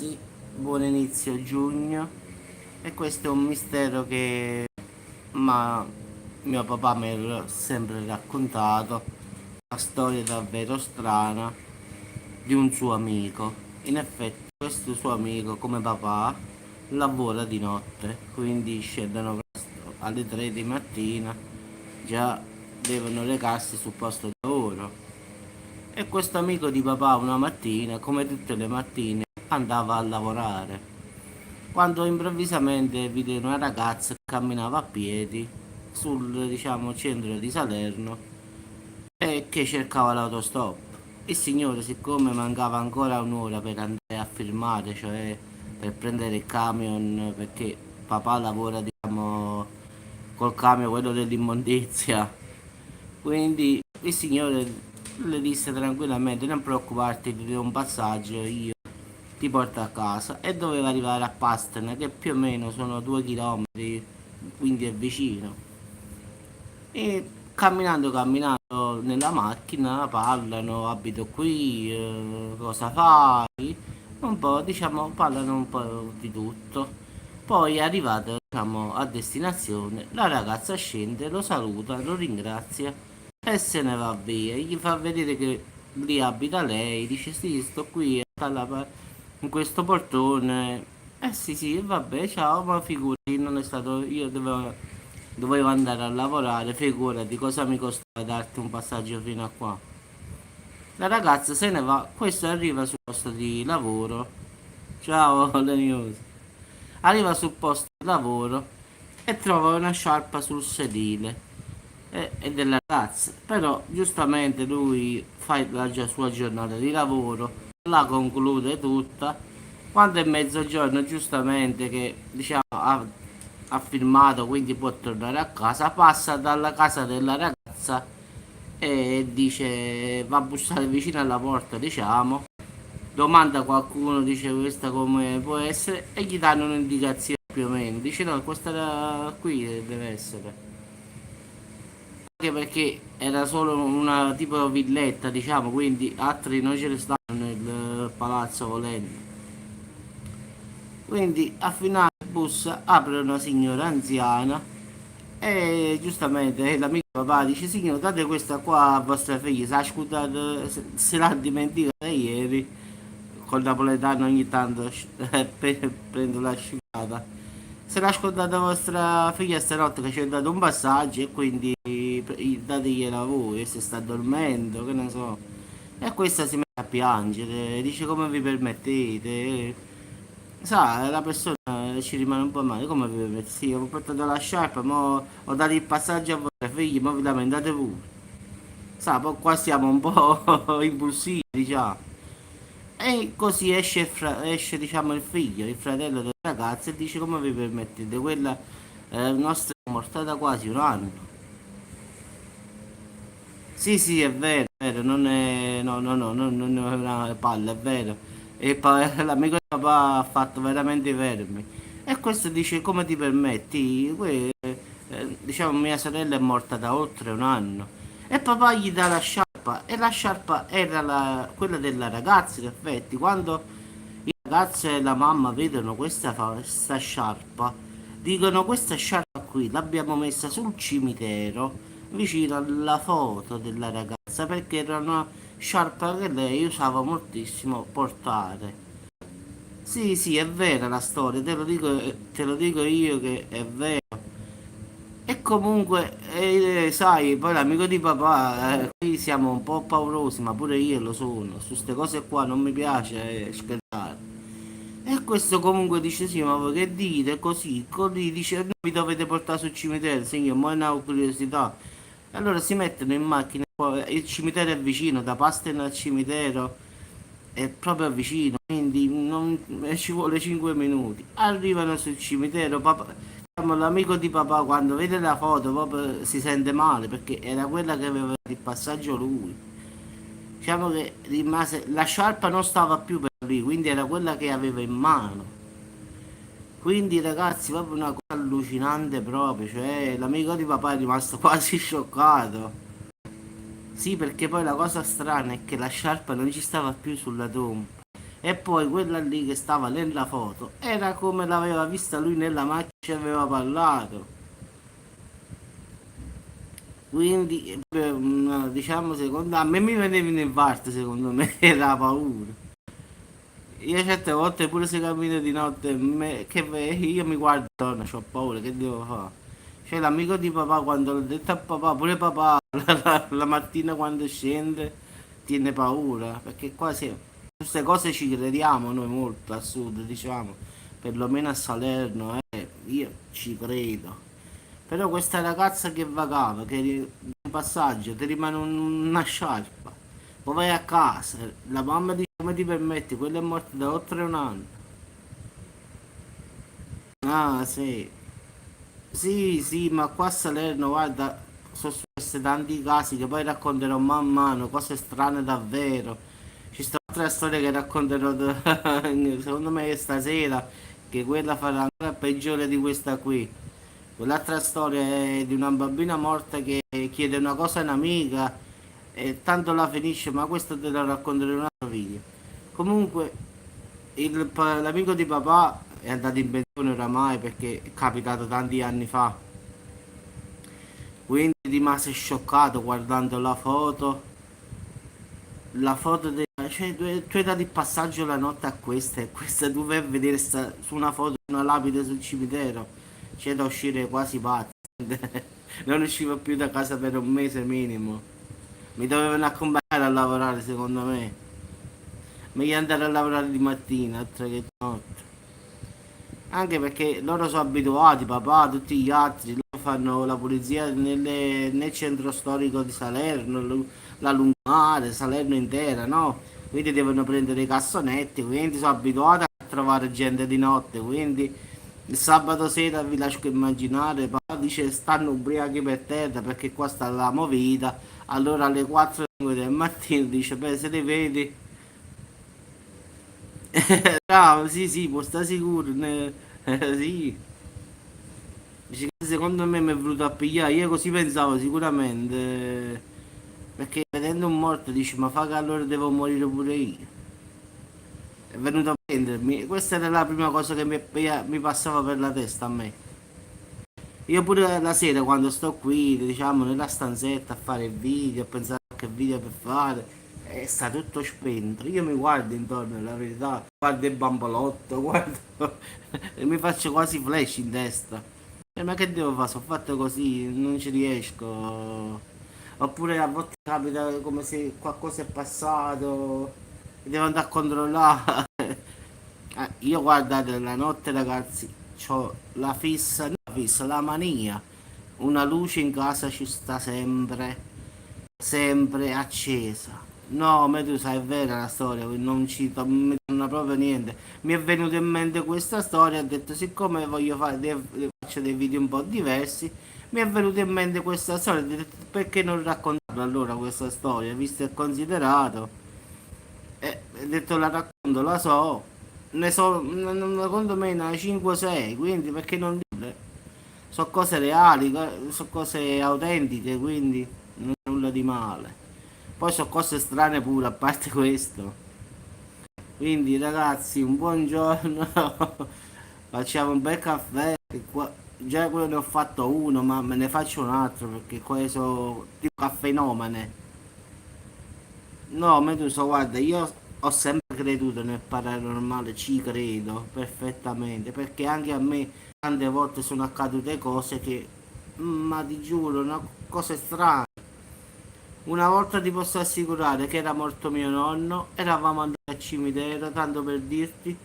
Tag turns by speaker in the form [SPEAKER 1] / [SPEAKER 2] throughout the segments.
[SPEAKER 1] ragazzi, buon inizio giugno e questo è un mistero che ma, mio papà mi ha sempre raccontato, una storia davvero strana di un suo amico. In effetti questo suo amico, come papà, lavora di notte, quindi scendono presto alle 3 di mattina, già devono recarsi sul posto di lavoro. E questo amico di papà una mattina, come tutte le mattine, andava a lavorare, quando improvvisamente vide una ragazza che camminava a piedi sul, diciamo, centro di Salerno e che cercava l'autostop. Il signore, siccome mancava ancora un'ora per andare a firmare, cioè per prendere il camion, perché papà lavora, diciamo, col camion, quello dell'immondizia, quindi il signore le disse tranquillamente: non preoccuparti, ti do un passaggio, io ti porto a casa. E doveva arrivare a Pastena, che più o meno sono 2 chilometri, quindi è vicino. E camminando nella macchina parlano: abito qui, cosa fai? Un po', diciamo, parlano un po' di tutto. Poi arrivato, diciamo, a destinazione, la ragazza scende, lo saluta, lo ringrazia e se ne va via. Gli fa vedere che lì abita lei, dice: sì, sto qui, in questo portone. Eh sì, sì, vabbè, ciao, ma figurati, non è stato, dovevo andare a lavorare, figurati, cosa mi costava darti un passaggio fino a qua. La ragazza se ne va, questo arriva sul posto di lavoro. Ciao, le news. Arriva sul posto di lavoro e trova una sciarpa sul sedile e della ragazza. Però giustamente lui fa sua giornata di lavoro, la conclude tutta. Quando è mezzogiorno, giustamente che diciamo ha firmato, quindi può tornare a casa, passa dalla casa della ragazza e dice, va a bussare vicino alla porta, diciamo, domanda a qualcuno, dice questa come può essere e gli danno un'indicazione più o meno, dice no, questa qui deve essere. Anche perché era solo una tipo villetta, diciamo, quindi altri non ce ne stanno nel palazzo volendo. Quindi a finale bussa apre una signora anziana e giustamente l'amico papà dice: signor, date questa qua a vostra figlia, se l'ha scudata, se l'ha dimenticata ieri, col napoletano ogni tanto prendo la scimata. Se l'ha scordata vostra figlia stanotte che ci ha dato un passaggio e quindi dategliela voi, se sta dormendo, che ne so. E questa si mette a piangere, dice: come vi permettete? Sa, la persona ci rimane un po' male, come vi permettete? Sì, ho portato la sciarpa, ma ho dato il passaggio a vostra figlia, ma vi lamentate pure. Sa, poi qua siamo un po' impulsivi, diciamo. E così esce, esce diciamo, il figlio, il fratello del ragazzo e dice: come vi permettete? Quella nostra è morta da quasi un anno. Sì, sì, è vero, non è, no, no, no, non è una palla, è vero. E poi l'amico di papà ha fatto veramente i vermi. E questo dice: come ti permetti? Diciamo, mia sorella è morta da oltre un anno. E papà gli dà la sciarpa, e la sciarpa era quella della ragazza, in effetti. Quando il ragazzo e la mamma vedono questa sciarpa, dicono: questa sciarpa qui l'abbiamo messa sul cimitero vicino alla foto della ragazza perché era una sciarpa che lei usava moltissimo portare. Sì, sì, è vera la storia, te lo dico io che è vero. E comunque, sai, poi l'amico di papà, qui siamo un po' paurosi, ma pure io lo sono. Su queste cose qua non mi piace scherzare. E questo comunque dice: sì, ma voi che dite? Così, così dice: no, vi dovete portare sul cimitero, signor, ma è una curiosità. E allora si mettono in macchina, il cimitero è vicino, da Pastena al cimitero è proprio vicino, quindi ci vuole 5 minuti. Arrivano sul cimitero, papà, diciamo, l'amico di papà quando vede la foto proprio si sente male perché era quella che aveva il passaggio lui. Diciamo che rimase, la sciarpa non stava più per lui, quindi era quella che aveva in mano. Quindi ragazzi, proprio una cosa allucinante proprio, cioè l'amico di papà è rimasto quasi scioccato. Sì, perché poi la cosa strana è che la sciarpa non ci stava più sulla tomba. E poi quella lì che stava nella foto era come l'aveva vista lui nella macchina e ci aveva parlato. Quindi, diciamo, secondo a me mi veniva in infarto, secondo me, era paura. Io certe volte pure se cammino di notte, io mi guardo intorno, ho paura, che devo fare? Cioè l'amico di papà quando l'ho detto a papà, pure papà la mattina quando scende tiene paura, perché quasi queste cose ci crediamo noi molto a sud, diciamo, perlomeno a Salerno, io ci credo. Però questa ragazza che vagava, un passaggio, ti rimane una sciarpa, poi vai a casa, la mamma dice come ti permetti, quello è morto da oltre un anno. Ah, sì. Sì, sì, ma qua a Salerno, guarda, sono successi tanti casi che poi racconterò man mano, cose strane davvero. Ci sta un'altra storia che racconterò, secondo me stasera, che quella farà ancora peggiore di questa qui. Quell'altra storia è di una bambina morta che chiede una cosa a un'amica e tanto la finisce, ma questo te lo racconterò in un altro video. Comunque, l'amico di papà è andato in pensione oramai perché è capitato tanti anni fa. Quindi rimase scioccato guardando la foto cioè tu hai dato il passaggio la notte a questa e questa tu vai a vedere su una foto una lapide sul cimitero. C'è da uscire quasi pazzo. Non uscivo più da casa per un mese minimo. Mi dovevano accompagnare a lavorare secondo me. Meglio andare a lavorare di mattina, oltre che di notte. Anche perché loro sono abituati, papà, tutti gli altri, loro fanno la pulizia nel centro storico di Salerno, la lungomare, Salerno intera, no? Quindi devono prendere i cassonetti, quindi sono abituati a trovare gente di notte, quindi il sabato sera vi lascio immaginare, papà dice stanno ubriachi per terra perché qua sta la movida, allora alle 4 del mattino dice, beh se li vedi, bravo, sì sì, può stare sicuro, sì. Dice che secondo me mi è venuto a pigliare, io così pensavo sicuramente, perché vedendo un morto dici ma fa che allora devo morire pure io. È venuto a prendermi, questa era la prima cosa che mi passava per la testa a me. Io pure la sera quando sto qui, diciamo, nella stanzetta a fare il video, a pensare a che video per fare, sta tutto spento. Io mi guardo intorno, la verità, guardo il bambolotto, guardo e mi faccio quasi flash in testa. Ma che devo fare? Sono fatto così, non ci riesco. Oppure a volte capita come se qualcosa è passato, devo andare a controllare. Io guardate, la notte ragazzi, ho la fissa, la mania. Una luce in casa ci sta sempre, sempre accesa. No, ma tu sai, è vera la storia, non mi torna proprio niente. Mi è venuta in mente questa storia, ho detto, siccome voglio fare faccio dei video un po' diversi, mi è venuta in mente questa storia, ho detto, perché non raccontarla allora questa storia, visto e considerato. Ho detto la racconto, la so, ne so, secondo me ne 5-6, quindi perché non dire? Sono cose reali, sono cose autentiche, quindi non è nulla di male. Poi sono cose strane pure, a parte questo. Quindi ragazzi, un buongiorno, facciamo un bel caffè, che già quello ne ho fatto uno, ma me ne faccio un altro perché questo tipo caffeinomane. No, Medusa, guarda, io ho sempre creduto nel paranormale, ci credo perfettamente, perché anche a me tante volte sono accadute cose che, ma ti giuro, no, cose strane. Una volta ti posso assicurare che era morto mio nonno, eravamo andati al cimitero, tanto per dirti,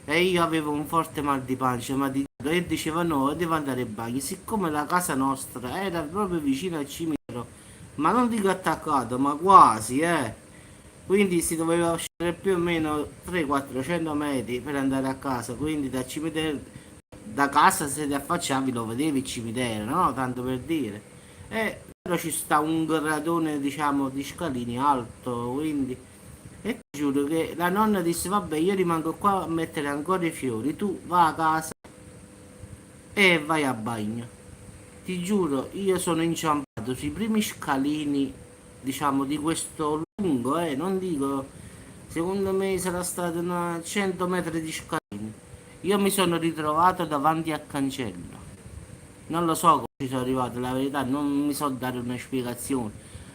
[SPEAKER 1] e io avevo un forte mal di pancia, ma di giuro, e diceva no, devo andare in bagno, siccome la casa nostra era proprio vicino al cimitero, ma non dico attaccato, ma quasi, quindi si doveva scendere più o meno 300-400 metri per andare a casa, quindi dal cimitero, da casa se ti affacciavi lo vedevi il cimitero, no? Tanto per dire. E però ci sta un gradone, diciamo, di scalini alto, quindi... E ti giuro che la nonna disse, vabbè, io rimango qua a mettere ancora i fiori, tu va a casa e vai a bagno. Ti giuro, io sono inciampato sui primi scalini, diciamo, di questo lungo, non dico Secondo me sarà stato una 100 metri di scalini. Io mi sono ritrovato davanti al cancello. Non lo so come ci sono arrivato, la verità, non mi so dare una spiegazione.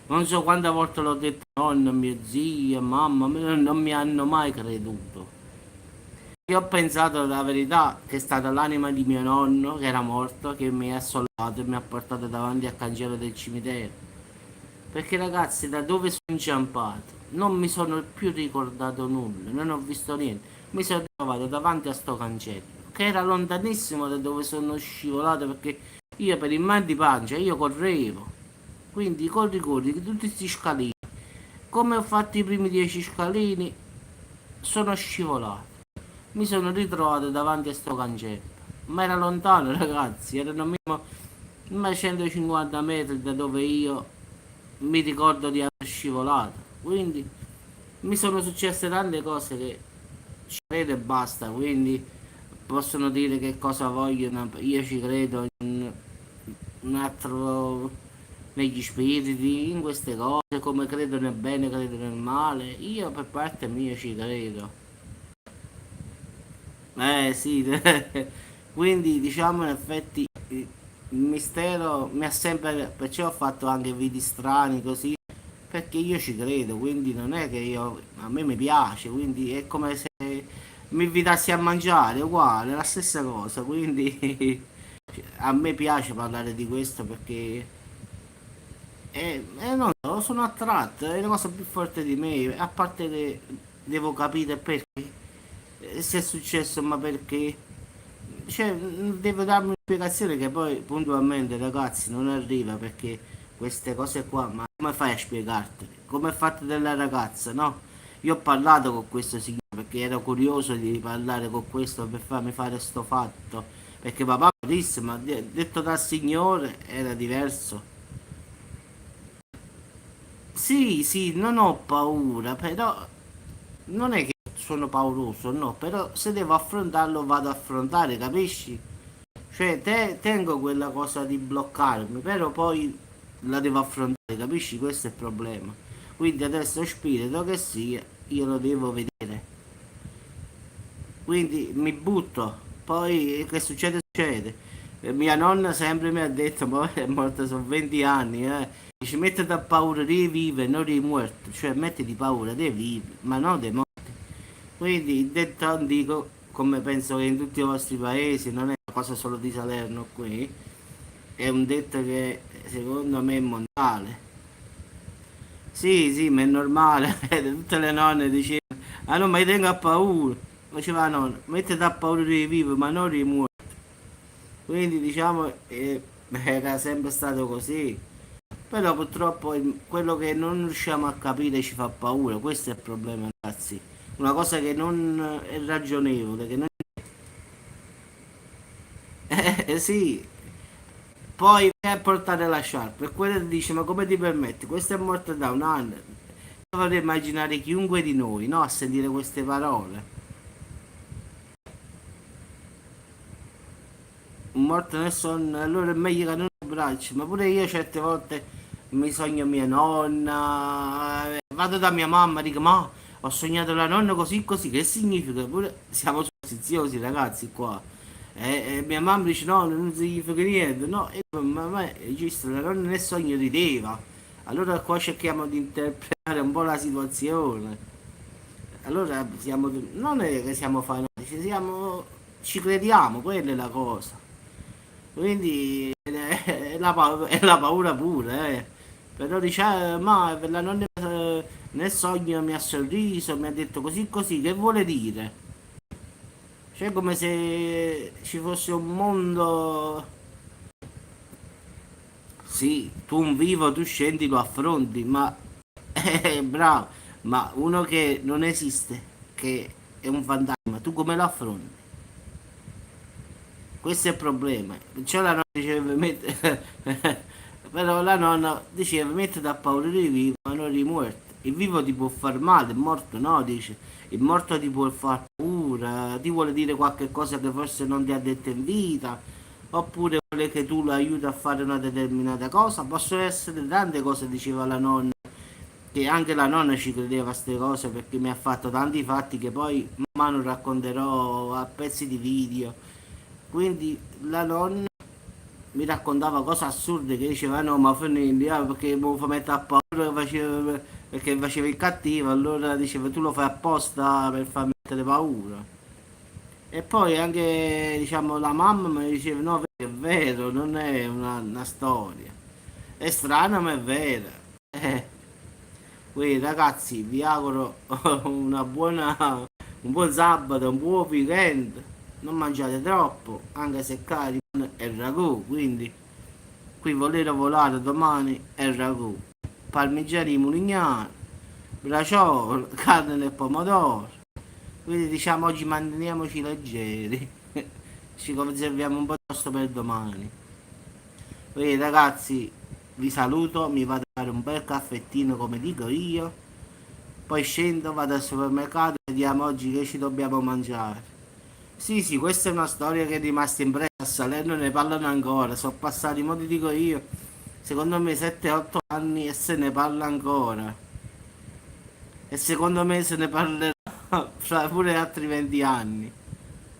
[SPEAKER 1] Non so quante volte l'ho detto a nonno, mia zia, mamma, non mi hanno mai creduto. Io ho pensato la verità che è stata l'anima di mio nonno che era morto che mi ha sollevato e mi ha portato davanti al cancello del cimitero. Perché ragazzi, da dove sono inciampato? Non mi sono più ricordato nulla, non ho visto niente. Mi sono trovato davanti a sto cancello, che era lontanissimo da dove sono scivolato perché io per il mal di pancia, io correvo. Quindi corri, corri, tutti questi scalini. Come ho fatto i primi 10 scalini, sono scivolato. Mi sono ritrovato davanti a sto cancello. Ma era lontano, ragazzi, erano ma 150 metri da dove io mi ricordo di aver scivolato. Quindi mi sono successe tante cose che ci credo e basta. Quindi possono dire che cosa vogliono. Io ci credo in un altro negli spiriti, in queste cose, come credo nel bene, credo nel male. Io per parte mia ci credo. Sì, quindi diciamo in effetti il mistero mi ha sempre, perciò ho fatto anche video strani così, perché io ci credo, quindi non è che io, a me mi piace, quindi è come se mi invitassi a mangiare, uguale, la stessa cosa, quindi a me piace parlare di questo perché non so, sono attratto, è la cosa più forte di me, a parte che devo capire perché, se è successo, ma perché. Cioè, devo darmi una spiegazione che poi puntualmente, ragazzi, non arriva perché queste cose qua, ma come fai a spiegartele? Come è fatta della ragazza, no? Io ho parlato con questo signore perché ero curioso di parlare con questo per farmi fare sto fatto. Perché papà mi disse, ma detto dal signore era diverso. Sì, sì, non ho paura, però non è che sono pauroso, no, però se devo affrontarlo vado a affrontare, capisci? Cioè, tengo quella cosa di bloccarmi, però poi la devo affrontare, capisci? Questo è il problema. Quindi adesso spirito che sia, io lo devo vedere. Quindi mi butto, poi che succede succede. Mia nonna sempre mi ha detto, ma è morta sono 20 anni, dice mettiti a paura di vive, non di morto, cioè mettiti paura di vive, ma non di morto. Quindi il detto antico, come penso che in tutti i vostri paesi, non è una cosa solo di Salerno qui, è un detto che secondo me è mondiale. Sì, sì, ma è normale, tutte le nonne dicevano, ah no, ma io tengo a paura. Faceva la nonna, mettete a paura di vivo, ma non di muore. Quindi diciamo, era sempre stato così. Però purtroppo quello che non riusciamo a capire ci fa paura, questo è il problema, ragazzi. Una cosa che non è ragionevole, che non... sì, poi vai a portare la sciarpa e quello ti dice ma come ti permetti? Questo è morto da un anno. Io vorrei immaginare chiunque di noi, no? A sentire queste parole. Un morto nel sonno, allora è meglio che non lo abbracci. Ma pure io certe volte mi sogno mia nonna, vado da mia mamma e dico ma ho sognato la nonna così così, che significa? Pure siamo superstiziosi ragazzi qua. E mia mamma dice no, non significa niente, no, e ma giusto, la nonna nel sogno rideva. Allora qua cerchiamo di interpretare un po' la situazione. Allora siamo, non è che siamo fanatici, ci crediamo, quella è la cosa. Quindi è la paura pure, eh. Però dice, ma per la nonna nel sogno mi ha sorriso, mi ha detto così così, che vuole dire? Cioè come se ci fosse un mondo. Sì, tu un vivo, tu scendi, lo affronti, ma bravo, ma uno che non esiste, che è un fantasma, tu come lo affronti? Questo è il problema. Perciò la nonna diceva, però la nonna diceva, mettiti a paura di vivo, ma non di morto. Il vivo ti può far male, il morto no, dice. Il morto ti può far paura, ti vuole dire qualche cosa che forse non ti ha detto in vita, oppure vuole che tu lo aiuti a fare una determinata cosa. Possono essere tante cose, diceva la nonna, che anche la nonna ci credeva a queste cose perché mi ha fatto tanti fatti che poi man mano racconterò a pezzi di video. Quindi la nonna mi raccontava cose assurde che diceva no ma Fernindi perché mi fa mettere a paura perché facevi il cattivo, allora diceva tu lo fai apposta per farmi mettere paura. E poi anche diciamo la mamma mi diceva no è vero, non è una storia, è strana ma è vera. Eh, quindi ragazzi vi auguro un buon sabato, un buon weekend, non mangiate troppo, anche se cari è il ragù, quindi qui volere volare domani è il ragù, parmigiani di Mulignano, braciolo, carne nel pomodoro, quindi diciamo oggi manteniamoci leggeri, ci conserviamo un po' di posto per domani. Quindi ragazzi vi saluto, mi vado a fare un bel caffettino come dico io, poi scendo, vado al supermercato e vediamo oggi che ci dobbiamo mangiare. Sì, sì, questa è una storia che è rimasta impressa, a Salerno ne parlano ancora, sono passati, mo ti dico io, secondo me 7-8 anni e se ne parla ancora. E secondo me se ne parlerà fra pure altri 20 anni.